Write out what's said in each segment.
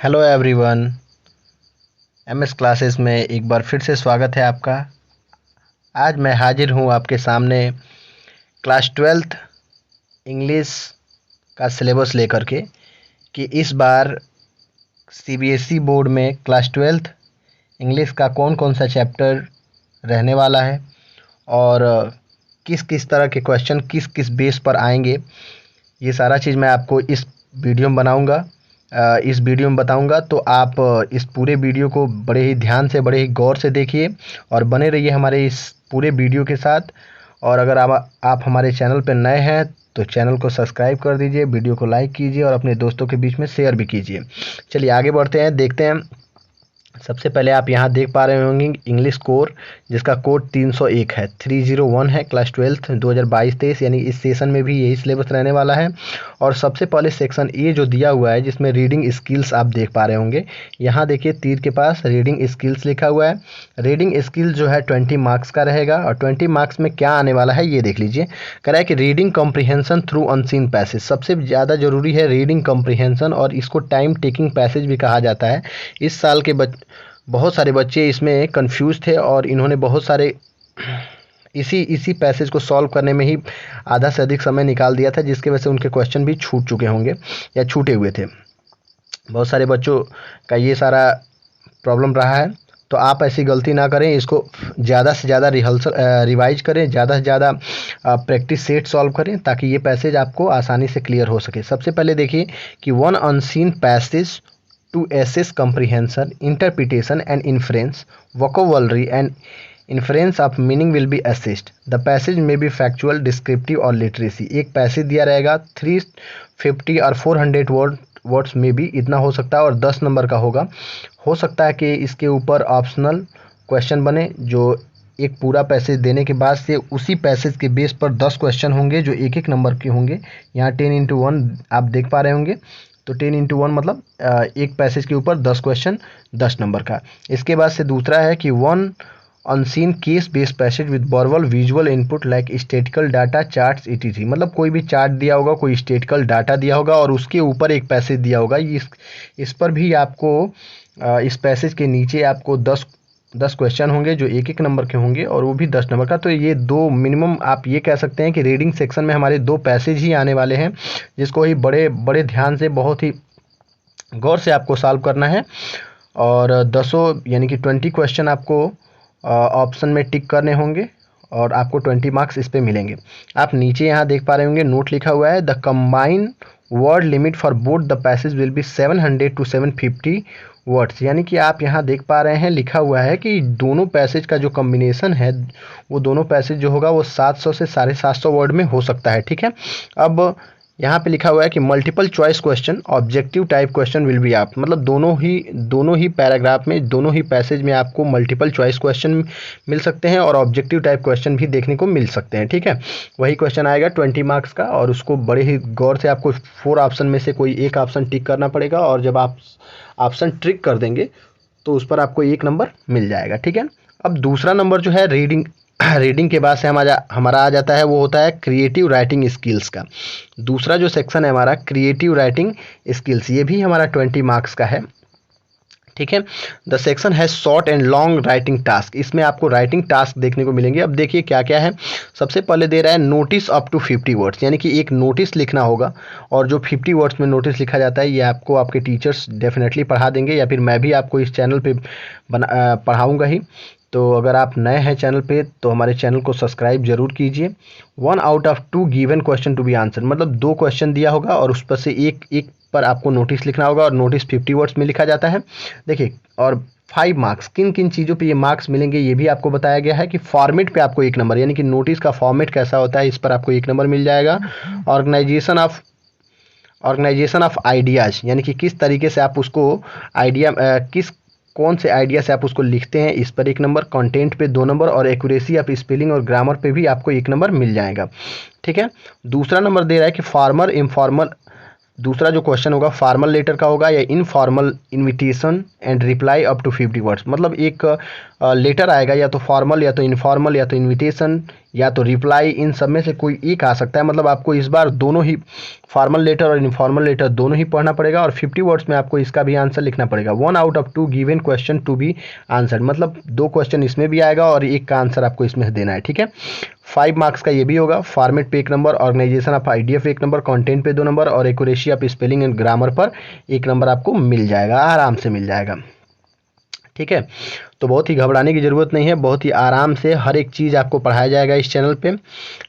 Hello everyone. MS classes में एक बार फिर से स्वागत है आपका। आज मैं हाजिर हूँ आपके सामने क्लास 12th इंग्लिश का सिलेबस लेकर के कि इस बार सीबीएसई बोर्ड में क्लास 12th इंग्लिश का कौन कौन सा चैप्टर रहने वाला है और किस किस तरह के क्वेश्चन किस किस बेस पर आएंगे, ये सारा चीज़ मैं आपको इस वीडियो में बताऊंगा। तो आप इस पूरे वीडियो को बड़े ही ध्यान से, बड़े ही गौर से देखिए और बने रहिए हमारे इस पूरे वीडियो के साथ। और अगर आप हमारे चैनल पर नए हैं तो चैनल को सब्सक्राइब कर दीजिए, वीडियो को लाइक कीजिए और अपने दोस्तों के बीच में शेयर भी कीजिए। चलिए आगे बढ़ते हैं, देखते हैं। सबसे पहले आप यहाँ देख पा रहे होंगे इंग्लिश कोर, जिसका कोड 301 है, 301 है। क्लास 12th 2022-23 यानी इस सेशन में भी यही सिलेबस रहने वाला है। और सबसे पहले सेक्शन ए जो दिया हुआ है, जिसमें रीडिंग स्किल्स आप देख पा रहे होंगे। यहाँ देखिए तीर के पास रीडिंग स्किल्स लिखा हुआ है। रीडिंग स्किल्स जो है 20 मार्क्स का रहेगा। और 20 मार्क्स में क्या आने वाला है ये देख लीजिए। कह रहा है कि reading comprehension through unseen passage, सबसे ज़्यादा जरूरी है रीडिंग कॉम्प्रिहेंशन, और इसको टाइम टेकिंग पैसेज भी कहा जाता है। इस साल के बहुत सारे बच्चे इसमें कंफ्यूज थे और इन्होंने बहुत सारे इसी पैसेज को सॉल्व करने में ही आधा से अधिक समय निकाल दिया था, जिसकी वजह से उनके क्वेश्चन भी छूट चुके होंगे या छूटे हुए थे। बहुत सारे बच्चों का ये सारा प्रॉब्लम रहा है। तो आप ऐसी गलती ना करें, इसको ज़्यादा से ज़्यादा रिवाइज करें, ज़्यादा से ज़्यादा प्रैक्टिस सेट सॉल्व करें, ताकि ये पैसेज आपको आसानी से क्लियर हो सके। सबसे पहले देखिए कि one unseen passage to assess comprehension, interpretation and inference, vocabulary and inference of meaning will be assessed. The passage may be factual, descriptive और literacy। एक पैसेज दिया रहेगा 350 और 400 वर्ड्स में भी इतना हो सकता है और 10 नंबर का होगा। हो सकता है कि इसके ऊपर ऑप्शनल क्वेश्चन बने, जो एक पूरा पैसेज देने के बाद से उसी पैसेज के बेस पर 10 क्वेश्चन होंगे जो एक एक नंबर के होंगे। यहाँ 10x1 आप देख पा रहे होंगे। तो 10x1 मतलब एक पैसेज के ऊपर 10 क्वेश्चन 10 नंबर का। इसके बाद से दूसरा है कि one unseen case based passage with verbal visual input like statistical data charts etc, मतलब कोई भी चार्ट दिया होगा, कोई स्टैटिकल डाटा दिया होगा और उसके ऊपर एक पैसेज दिया होगा। इस पर भी आपको इस पैसेज के नीचे आपको 10 क्वेश्चन होंगे जो एक एक नंबर के होंगे और वो भी 10 नंबर का। तो ये दो मिनिमम आप ये कह सकते हैं कि रीडिंग सेक्शन में हमारे 2 पैसेज ही आने वाले हैं, जिसको ही बड़े बड़े ध्यान से, बहुत ही गौर से आपको सॉल्व करना है। और 10 यानी कि 20 क्वेश्चन आपको ऑप्शन में टिक करने होंगे और आपको 20 मार्क्स इस पे मिलेंगे। आप नीचे यहाँ देख पा रहे होंगे नोट लिखा हुआ है, the combine word limit for both the passage will be 700 to 750 words. यानी कि आप यहाँ देख पा रहे हैं लिखा हुआ है कि दोनों पैसेज का जो कम्बिनेशन है, वो दोनों पैसेज जो होगा वो 700 से 750 वर्ड में हो सकता है। ठीक है। अब यहाँ पे लिखा हुआ है कि multiple choice question objective type question will be आप, मतलब दोनों ही पैराग्राफ में, दोनों ही पैसेज में आपको मल्टीपल चॉइस क्वेश्चन मिल सकते हैं और ऑब्जेक्टिव टाइप क्वेश्चन भी देखने को मिल सकते हैं। ठीक है। वही क्वेश्चन आएगा 20 मार्क्स का और उसको बड़े ही गौर से आपको 4 ऑप्शन में से कोई एक ऑप्शन टिक करना पड़ेगा और जब आप ऑप्शन ट्रिक कर देंगे तो उस पर आपको 1 नंबर मिल जाएगा। ठीक है। अब दूसरा नंबर जो है रीडिंग के बाद से हमारा आ जाता है, वो होता है क्रिएटिव राइटिंग स्किल्स का। दूसरा जो सेक्शन है हमारा क्रिएटिव राइटिंग स्किल्स, ये भी हमारा 20 मार्क्स का है। ठीक है। द सेक्शन है short and long writing task. इसमें आपको राइटिंग टास्क देखने को मिलेंगे। अब देखिए क्या क्या है। सबसे पहले दे रहा है नोटिस अप टू 50 वर्ड्स, यानी कि एक नोटिस लिखना होगा और जो 50 वर्ड्स में नोटिस लिखा जाता है ये आपको आपके टीचर्स डेफिनेटली पढ़ा देंगे, या फिर मैं भी आपको इस चैनल पे पढ़ाऊँगा ही। तो अगर आप नए हैं चैनल पे तो हमारे चैनल को सब्सक्राइब जरूर कीजिए। 1 out of 2 given question to be answer, मतलब 2 क्वेश्चन दिया होगा और उस पर से एक पर आपको नोटिस लिखना होगा और नोटिस 50 वर्ड्स में लिखा जाता है। देखिए, और 5 मार्क्स किन किन चीज़ों पे ये मार्क्स मिलेंगे ये भी आपको बताया गया है कि फॉर्मेट पे आपको 1 नंबर, यानी कि नोटिस का फॉर्मेट कैसा होता है इस पर आपको 1 नंबर मिल जाएगा। ऑर्गेनाइजेशन ऑफ आइडियाज़, यानी कि किस तरीके से आप उसको कौन से आइडिया से आप उसको लिखते हैं, इस पर 1 नंबर। कंटेंट पे 2 नंबर और एक्यूरेसी ऑफ स्पेलिंग और ग्रामर पे भी आपको 1 नंबर मिल जाएगा। ठीक है। दूसरा नंबर दे रहा है कि फॉर्मल इनफॉर्मल, दूसरा जो क्वेश्चन होगा फॉर्मल लेटर का होगा या informal invitation and reply up to 50 words, मतलब एक लेटर आएगा, या तो फॉर्मल या तो इनफॉर्मल या तो इनविटेशन या तो रिप्लाई, इन सब में से कोई एक आ सकता है। मतलब आपको इस बार दोनों ही फॉर्मल लेटर और इनफॉर्मल लेटर दोनों ही पढ़ना पड़ेगा और 50 वर्ड्स में आपको इसका भी आंसर लिखना पड़ेगा। 1 out of 2 given question to be answered, मतलब 2 क्वेश्चन इसमें भी आएगा और एक का आंसर आपको इसमें से देना है, ठीक है। 5 मार्क्स का ये भी होगा। फॉर्मेट पे 1 नंबर, ऑर्गेनाइजेशन ऑफ आइडिया पे 1 नंबर, कंटेंट पे 2 नंबर और accuracy of spelling and grammar पर 1 नंबर आपको मिल जाएगा, आराम से मिल जाएगा, ठीक है। तो बहुत ही घबराने की ज़रूरत नहीं है, बहुत ही आराम से हर एक चीज़ आपको पढ़ाया जाएगा इस चैनल पे,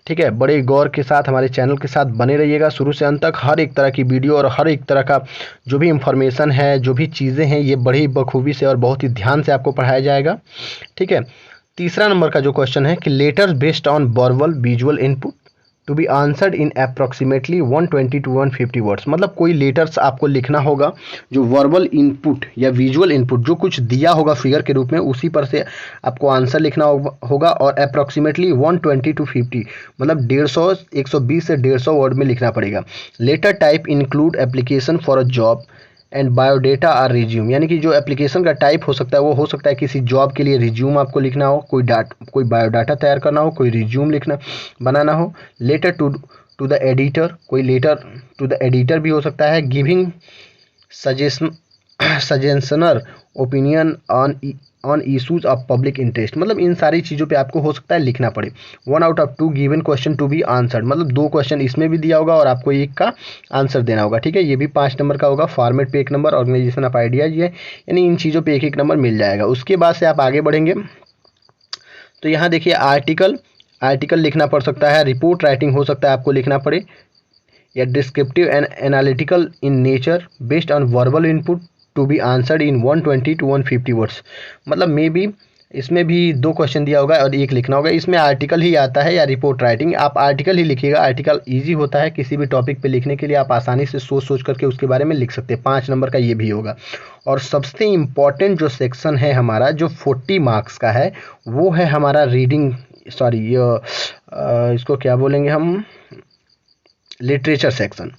ठीक है। बड़े गौर के साथ हमारे चैनल के साथ बने रहिएगा शुरू से अंत तक। हर एक तरह की वीडियो और हर एक तरह का जो भी इंफॉर्मेशन है, जो भी चीज़ें हैं, ये बड़ी बखूबी से और बहुत ही ध्यान से आपको पढ़ाया जाएगा, ठीक है। तीसरा नंबर का जो क्वेश्चन है कि letters based on verbal visual input to be answered in approximately 120 to 150 words, मतलब कोई लेटर्स आपको लिखना होगा जो वर्बल इनपुट या विजुअल इनपुट जो कुछ दिया होगा फिगर के रूप में, उसी पर से आपको आंसर लिखना होगा और अप्रॉक्सीमेटली 120 to 50 मतलब 120 से 150 वर्ड में लिखना पड़ेगा। Letter type include application for a job and biodata or resume, यानी कि जो एप्लीकेशन का टाइप हो सकता है वो हो सकता है किसी जॉब के लिए रिज्यूम आपको लिखना हो, कोई बायोडाटा तैयार करना हो, कोई रिज्यूम बनाना हो। लेटर टू द एडिटर, कोई लेटर टू द एडिटर भी हो सकता है। Giving suggestion or opinion on issues of public interest, मतलब इन सारी चीज़ों पे आपको हो सकता है लिखना पड़े। 1 out of 2 given question to be answered, मतलब 2 क्वेश्चन इसमें भी दिया होगा और आपको एक का आंसर देना होगा, ठीक है। ये भी 5 नंबर का होगा। फॉर्मेट पे 1 नंबर, ऑर्गेनाइजेशन ऑफ आइडियाज, ये यानी इन चीज़ों पे 1-1 नंबर मिल जाएगा। उसके बाद से आप आगे बढ़ेंगे तो यहाँ देखिए आर्टिकल लिखना पड़ सकता है, रिपोर्ट राइटिंग हो सकता है आपको लिखना पड़े, या descriptive and analytical in nature based on verbal input to be answered in 120 to 150 words, मतलब मे बी इसमें भी 2 क्वेश्चन दिया होगा और एक लिखना होगा। इसमें आर्टिकल ही आता है या रिपोर्ट राइटिंग, आप आर्टिकल ही लिखिएगा। आर्टिकल इजी होता है किसी भी टॉपिक पे लिखने के लिए, आप आसानी से सोच करके उसके बारे में लिख सकते हैं। 5 नंबर का ये भी होगा। और सबसे इम्पॉर्टेंट जो सेक्शन है हमारा, जो 40 मार्क्स का है, वो है हमारा रीडिंग, सॉरी इसको क्या बोलेंगे हम, लिटरेचर सेक्शन।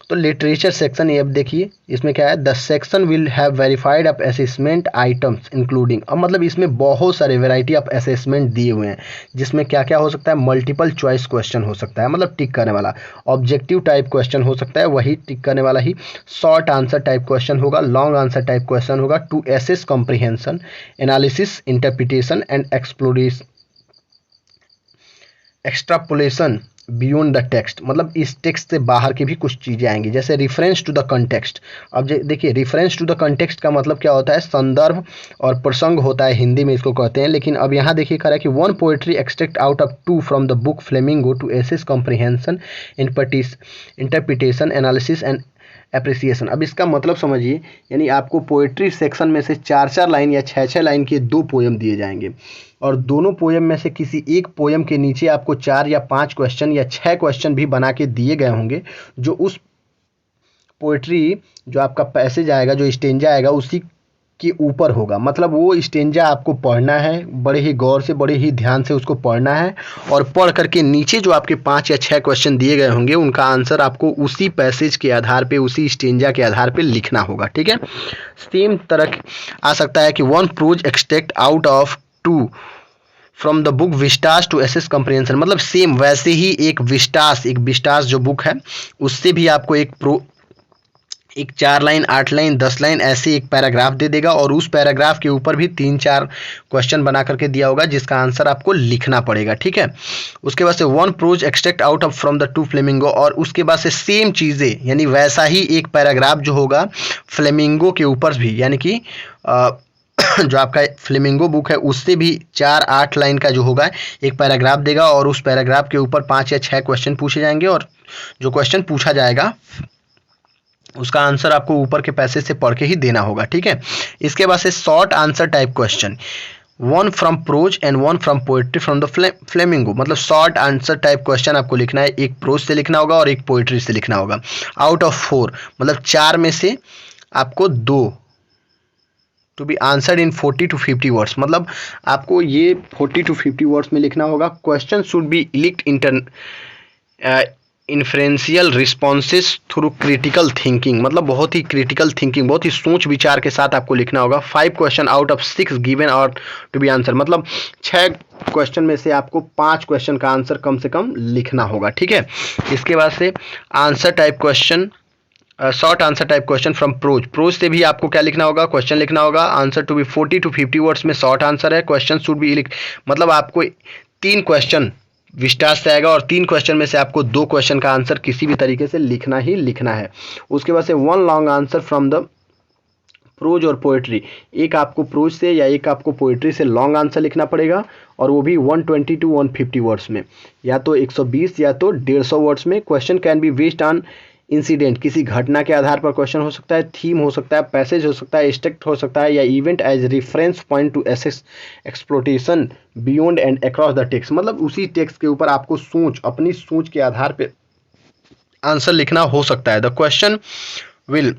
तो लिटरेचर सेक्शन ये अब देखिए इसमें क्या है, the section will have verified of assessment items including, अब मतलब इसमें बहुत सारे वैरायटी ऑफ असेसमेंट दिए हुए हैं, जिसमें क्या क्या हो सकता है, मल्टीपल चॉइस क्वेश्चन हो सकता है, मतलब टिक करने वाला, ऑब्जेक्टिव टाइप क्वेश्चन हो सकता है, वही टिक करने वाला ही, शॉर्ट आंसर टाइप क्वेश्चन होगा, लॉन्ग आंसर टाइप क्वेश्चन होगा, to assess comprehension, analysis, interpretation and extrapolation beyond the text, मतलब इस टेक्स्ट से बाहर की भी कुछ चीज़ें आएंगी, जैसे रिफरेंस टू द कंटेक्स्ट। अब देखिए रिफरेंस टू द कंटेक्स्ट का मतलब क्या होता है, संदर्भ और प्रसंग होता है, हिंदी में इसको कहते हैं। लेकिन अब यहाँ देखिए कह रहा है कि 1 poetry extract out of 2 from the book Flamingo to assess comprehension, interpretation, analysis and appreciation. अब इसका मतलब समझिए, यानी आपको पोएट्री सेक्शन में से 4-4 लाइन या 6-6 लाइन के 2 पोएम दिए जाएंगे और दोनों पोएम में से किसी एक पोएम के नीचे आपको 4 या 5 क्वेश्चन या 6 क्वेश्चन भी बना के दिए गए होंगे, जो उस पोएट्री जो आपका पैसेज आएगा, जो स्टेंजा आएगा, उसी के ऊपर होगा। मतलब वो स्टेंजा आपको पढ़ना है, बड़े ही गौर से, बड़े ही ध्यान से उसको पढ़ना है और पढ़ करके नीचे जो आपके 5 या 6 क्वेश्चन दिए गए होंगे, उनका आंसर आपको उसी पैसेज के आधार पे, उसी स्टेंजा के आधार पे लिखना होगा, ठीक है। सेम तरह आ सकता है कि 1 prose extract out of 2 from the book Vistas to assess comprehension, मतलब सेम वैसे ही एक विस्टास जो बुक है, उससे भी आपको एक 4 लाइन, 8 लाइन, 10 लाइन ऐसे एक पैराग्राफ दे देगा और उस पैराग्राफ के ऊपर भी 3-4 क्वेश्चन बना करके दिया होगा, जिसका आंसर आपको लिखना पड़ेगा, ठीक है। उसके बाद से 1 prose extract out of from the 2 Flamingo, और उसके बाद से सेम चीज़ें, यानी वैसा ही एक पैराग्राफ जो होगा फ्लेमिंगो के ऊपर भी, यानी कि जो आपका फ्लेमिंगो बुक है उससे भी 4-8 लाइन का जो होगा एक पैराग्राफ देगा और उस पैराग्राफ के ऊपर 5 या 6 क्वेश्चन पूछे जाएंगे और जो क्वेश्चन पूछा जाएगा उसका आंसर आपको ऊपर के पैसेज से पढ़ के ही देना होगा, ठीक है। इसके बाद से short answer type question, 1 from prose and 1 from poetry from the Flamingo, मतलब शॉर्ट आंसर टाइप क्वेश्चन आपको लिखना है, एक प्रोज से लिखना होगा और एक पोएट्री से लिखना होगा। आउट ऑफ 4 मतलब 4 में से आपको 2 to be answered in 40 to 50 words, मतलब आपको ये 40 to 50 वर्ड्स में लिखना होगा। Question should B inferential responses through critical thinking, मतलब बहुत ही क्रिटिकल थिंकिंग, बहुत ही सोच विचार के साथ आपको लिखना होगा। 5 क्वेश्चन आउट ऑफ 6 गिवन और टू बी आंसर, मतलब 6 क्वेश्चन में से आपको 5 क्वेश्चन का आंसर कम से कम लिखना होगा, ठीक है। इसके बाद से answer type question, short answer type question from prose से भी आपको क्या लिखना होगा, क्वेश्चन लिखना होगा। Answer to be 40 to 50 words में शॉर्ट आंसर है। क्वेश्चन शुड बी, मतलब आपको 3 क्वेश्चन विस्तार से आएगा और 3 क्वेश्चन में से आपको 2 क्वेश्चन का आंसर किसी भी तरीके से लिखना ही लिखना है। उसके बाद से 1 long answer from the prose और पोएट्री, एक आपको प्रोज से या एक आपको पोएट्री से लॉन्ग आंसर लिखना पड़ेगा, और वो भी 120 to 150 वर्ड्स में, या तो 120 या तो 150 वर्ड्स में। Question can be based on incident, किसी घटना के आधार पर क्वेश्चन हो सकता है, थीम हो सकता है, पैसेज हो सकता है, स्टेट हो सकता है, या event as reference point to assess exploitation beyond and across the text, मतलब उसी टेक्स्ट के ऊपर आपको सोच, अपनी सोच के आधार पे आंसर लिखना हो सकता है। द क्वेश्चन विल,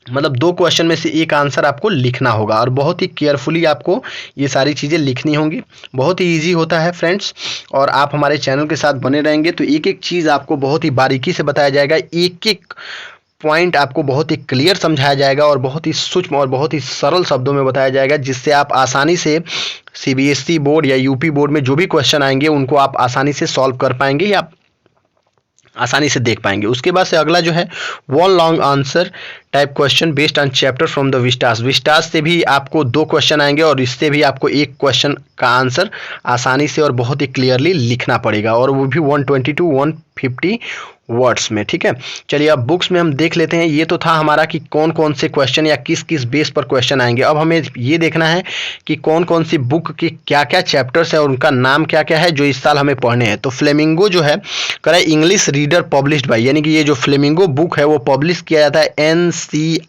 मतलब 2 क्वेश्चन में से एक आंसर आपको लिखना होगा, और बहुत ही केयरफुली आपको ये सारी चीज़ें लिखनी होंगी। बहुत ही इजी होता है फ्रेंड्स, और आप हमारे चैनल के साथ बने रहेंगे तो एक एक चीज़ आपको बहुत ही बारीकी से बताया जाएगा, एक एक पॉइंट आपको बहुत ही क्लियर समझाया जाएगा, और बहुत ही सूक्ष्म और बहुत ही सरल शब्दों में बताया जाएगा, जिससे आप आसानी से CBSE बोर्ड या UP बोर्ड में जो भी क्वेश्चन आएंगे उनको आप आसानी से सॉल्व कर पाएंगे या आसानी से देख पाएंगे। उसके बाद से अगला जो है 1 long answer type question based on chapter from the Vistas से भी आपको 2 क्वेश्चन आएंगे, और इससे भी आपको एक क्वेश्चन का आंसर आसानी से और बहुत ही क्लियरली लिखना पड़ेगा, और वो भी 120 to 150 वर्ड्स में, ठीक है। चलिए अब बुक्स में हम देख लेते हैं। ये तो था हमारा कि कौन कौन से क्वेश्चन या किस किस बेस पर क्वेश्चन आएंगे। अब हमें ये देखना है कि कौन कौन सी बुक के क्या क्या चैप्टर्स है और उनका नाम क्या क्या है जो इस साल हमें पढ़ने हैं। तो फ्लेमिंगो जो है करा इंग्लिश रीडर पब्लिश्ड बाय, यानी कि ये जो फ्लेमिंगो बुक है वो पब्लिश किया जाता है NCERT,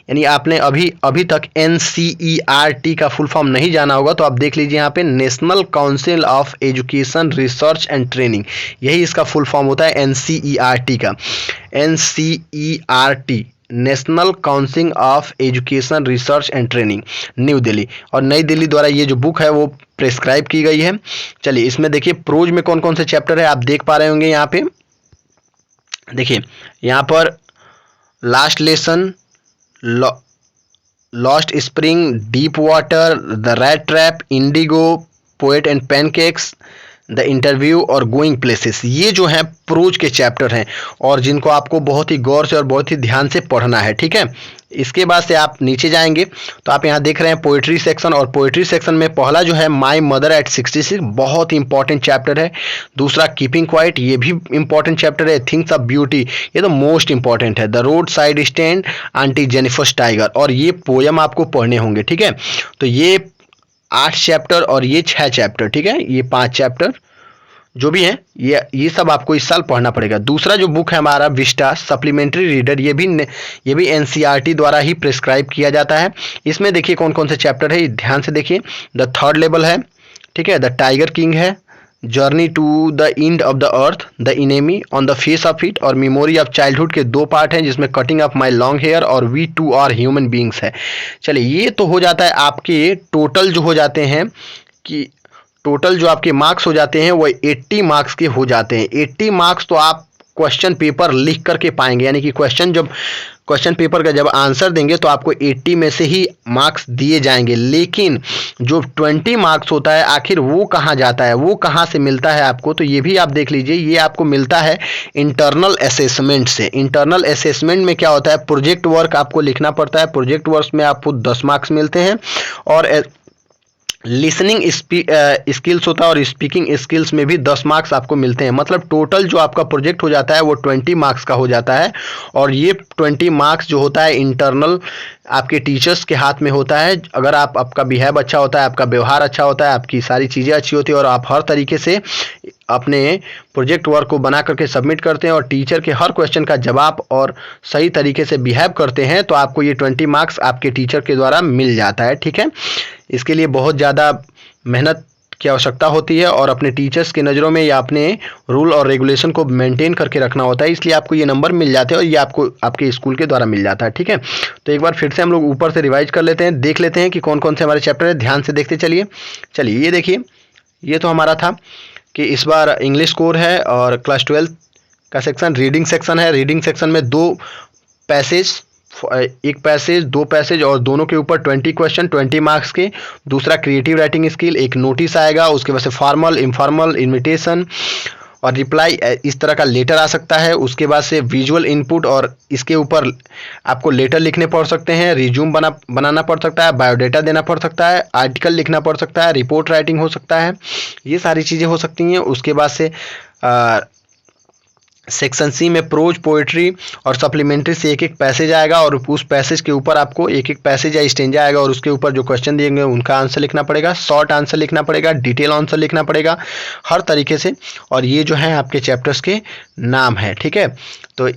यानी आपने अभी तक NCERT का फुल फॉर्म नहीं जाना होगा तो आप देख लीजिए यहाँ पे, national council of education research and training, यही इसका फुल फॉर्म होता है NCERT का। NCERT national council of education research and training, new Delhi, और नई दिल्ली द्वारा ये जो बुक है वो प्रेस्क्राइब की गई है। चलिए इसमें देखिए प्रोज में कौन कौन से चैप्टर है आप देख पा रहे होंगे। यहाँ पे देखिए, यहाँ पर last lesson, lost spring, deep water, the rat trap, Indigo, poet and pancakes, the interview और गोइंग प्लेसेस, ये जो है प्रोज के चैप्टर हैं और जिनको आपको बहुत ही गौर से और बहुत ही ध्यान से पढ़ना है, ठीक है। इसके बाद से आप नीचे जाएंगे तो आप यहाँ देख रहे हैं पोएट्री सेक्शन, और पोएट्री सेक्शन में पहला जो है माई मदर एट 66, बहुत ही इंपॉर्टेंट चैप्टर है। दूसरा कीपिंग क्वाइट, ये भी इंपॉर्टेंट चैप्टर है। थिंग्स ऑफ ब्यूटी, ये तो मोस्ट इंपॉर्टेंट है। The road side stand, aunty Jennifer tiger, और ये पोयम आपको पढ़ने होंगे, ठीक है। तो ये 8 चैप्टर और ये 6 चैप्टर, ठीक है, ये 5 चैप्टर जो भी हैं ये सब आपको इस साल पढ़ना पड़ेगा। दूसरा जो बुक है हमारा विस्टास सप्लीमेंट्री रीडर, ये भी NCERT द्वारा ही प्रिस्क्राइब किया जाता है। इसमें देखिए कौन कौन से चैप्टर है, ध्यान से देखिए। द थर्ड लेवल है, ठीक है, द टाइगर किंग है, journey to the end of the earth, the enemy, on the face of it और मेमोरी ऑफ चाइल्डहुड के 2 पार्ट हैं, जिसमें cutting of my long hair और we two are human beings है। चलिए ये तो हो जाता है आपके टोटल जो हो जाते हैं कि टोटल जो आपके मार्क्स हो जाते हैं वो 80 मार्क्स के हो जाते हैं। 80 मार्क्स तो आप क्वेश्चन पेपर लिख करके पाएंगे, यानी कि क्वेश्चन पेपर का जब आंसर देंगे तो आपको 80 में से ही मार्क्स दिए जाएंगे। लेकिन जो 20 मार्क्स होता है आखिर वो कहाँ जाता है, वो कहाँ से मिलता है आपको, तो ये भी आप देख लीजिए। ये आपको मिलता है इंटरनल असेसमेंट से। इंटरनल असेसमेंट में क्या होता है, प्रोजेक्ट वर्क आपको लिखना पड़ता है। प्रोजेक्ट वर्क में आपको 10 मार्क्स मिलते हैं, और लिसनिंग स्किल्स होता है और स्पीकिंग स्किल्स में भी 10 मार्क्स आपको मिलते हैं। मतलब टोटल जो आपका प्रोजेक्ट हो जाता है वो 20 मार्क्स का हो जाता है, और ये 20 मार्क्स जो होता है इंटरनल आपके टीचर्स के हाथ में होता है। अगर आपका बिहेव अच्छा होता है, आपका व्यवहार अच्छा होता है, आपकी सारी चीज़ें अच्छी होती है और आप हर तरीके से अपने प्रोजेक्ट वर्क को बना करके सबमिट करते हैं और टीचर के हर क्वेश्चन का जवाब और सही तरीके से बिहेव करते हैं, तो आपको ये 20 मार्क्स आपके टीचर के द्वारा मिल जाता है, ठीक है। इसके लिए बहुत ज़्यादा मेहनत की आवश्यकता होती है और अपने टीचर्स की नज़रों में या अपने रूल और रेगुलेशन को मेंटेन करके रखना होता है, इसलिए आपको ये नंबर मिल जाते हैं और ये आपको आपके स्कूल के द्वारा मिल जाता है, ठीक है। तो एक बार फिर से हम लोग ऊपर से रिवाइज कर लेते हैं, देख लेते हैं कि कौन कौन से हमारे चैप्टर है। ध्यान से देखते चलिए। ये देखिए, ये तो हमारा था कि इस बार इंग्लिश कोर है और क्लास 12 का सेक्शन रीडिंग सेक्शन है। रीडिंग सेक्शन में 2 पैसेज, एक पैसेज 2 पैसेज और दोनों के ऊपर 20 क्वेश्चन 20 मार्क्स के। दूसरा क्रिएटिव राइटिंग स्किल, एक नोटिस आएगा, उसके बाद से फॉर्मल, इनफॉर्मल, इनविटेशन और रिप्लाई, इस तरह का लेटर आ सकता है। उसके बाद से विजुअल इनपुट और इसके ऊपर आपको लेटर लिखने पड़ सकते हैं, रिज्यूम बनाना पड़ सकता है, बायोडाटा देना पड़ सकता है, आर्टिकल लिखना पड़ सकता है, रिपोर्ट राइटिंग हो सकता है, ये सारी चीज़ें हो सकती हैं। उसके बाद से सेक्शन सी में प्रोज, पोएट्री और सप्लीमेंट्री से एक एक पैसेज आएगा और उस पैसेज के ऊपर आपको एक एक पैसेज या स्टेंजा आएगा और उसके ऊपर जो क्वेश्चन दिएंगे उनका आंसर लिखना पड़ेगा, शॉर्ट आंसर लिखना पड़ेगा, डिटेल आंसर लिखना पड़ेगा, हर तरीके से। और ये जो है आपके चैप्टर्स के नाम है, ठीक है। तो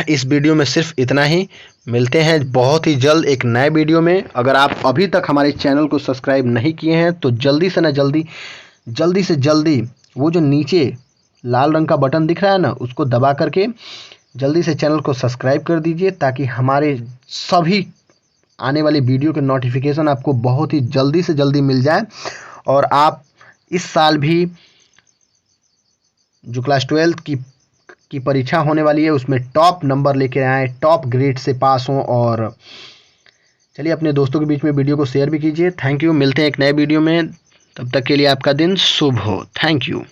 इस वीडियो में सिर्फ इतना ही, मिलते हैं बहुत ही जल्द एक नए वीडियो में। अगर आप अभी तक हमारे चैनल को सब्सक्राइब नहीं किए हैं तो जल्दी से जल्दी वो जो नीचे लाल रंग का बटन दिख रहा है ना, उसको दबा करके जल्दी से चैनल को सब्सक्राइब कर दीजिए, ताकि हमारे सभी आने वाली वीडियो के नोटिफिकेशन आपको बहुत ही जल्दी से जल्दी मिल जाए और आप इस साल भी जो क्लास 12 की परीक्षा होने वाली है उसमें टॉप नंबर लेके आएँ, टॉप ग्रेड से पास हों। और चलिए अपने दोस्तों के बीच में वीडियो को शेयर भी कीजिए। थैंक यू, मिलते हैं एक नए वीडियो में, तब तक के लिए आपका दिन शुभ हो। Thank you.